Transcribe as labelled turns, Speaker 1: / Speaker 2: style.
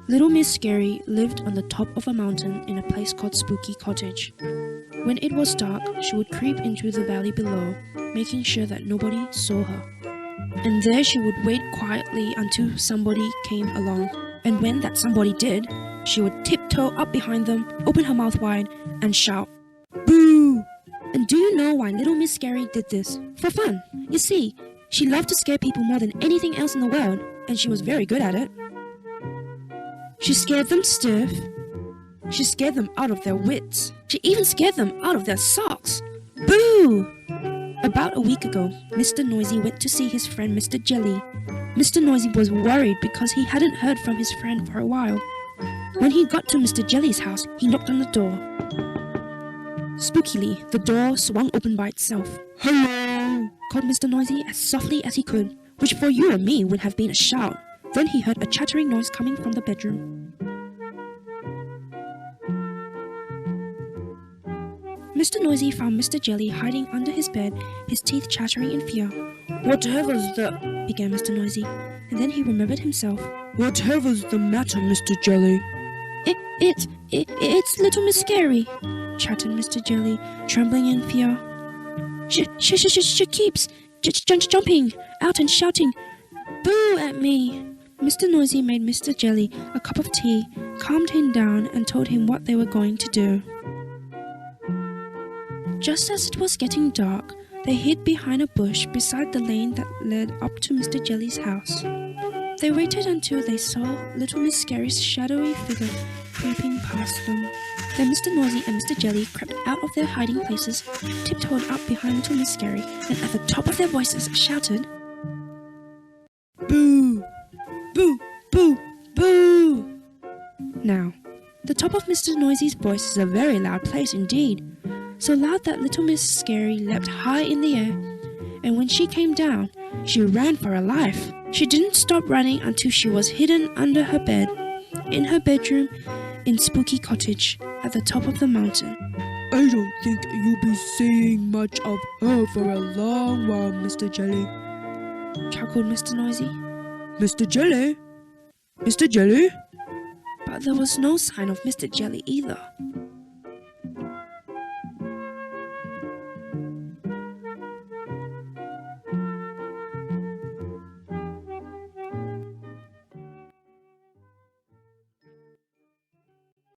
Speaker 1: Little Miss Scary lived on the top of a mountain in a place called Spooky Cottage. When it was dark, she would creep into the valley below, making sure that nobody saw her. And there she would wait quietly until somebody came along. And when that somebody did, she would tiptoe up behind them, open her mouth wide, and shout, "Boo!" And do you know why Little Miss Scary did this? For fun. You see, she loved to scare people more than anything else in the world, and she was very good at it. She scared them stiff. She scared them out of their wits. She even scared them out of their socks. Boo! About a week ago, Mr. Noisy went to see his friend Mr. Jelly. Mr. Noisy was worried because he hadn't heard from his friend for a while. When he got to Mr. Jelly's house, he knocked on the door. Spookily, the door swung open by itself. "Hello!" called Mr. Noisy as softly as he could, which for you and me would have been a shout. Then he heard a chattering noise coming from the bedroom. Mr. Noisy found Mr. Jelly hiding under his bed, his teeth chattering in fear. "Whatever's the—" began Mr. Noisy, and then he remembered himself. "Whatever's the matter, Mr. Jelly?" It's Little Miss Scary," chattered Mr. Jelly, trembling in fear. She keeps jumping out and shouting, 'Boo!' at me." Mr. Noisy made Mr. Jelly a cup of tea, calmed him down, and told him what they were going to do. Just as it was getting dark, they hid behind a bush beside the lane that led up to Mr. Jelly's house. They waited until they saw Little Miss Scary's shadowy figure creeping past them. Then Mr. Noisy and Mr. Jelly crept out of their hiding places, tiptoed up behind Little Miss Scary, and at the top of their voices shouted, "Boo! Boo! Boo! Boo!" Now, the top of Mr. Noisy's voice is a very loud place indeed, so loud that Little Miss Scary leapt high in the air, and when she came down, she ran for her life. She didn't stop running until she was hidden under her bed, in her bedroom, in Spooky Cottage, at the top of the mountain. "I don't think you'll be seeing much of her for a long while, Mr. Jelly," chuckled Mr. Noisy. "Mr. Jelly? Mr. Jelly?" But there was no sign of Mr. Jelly either.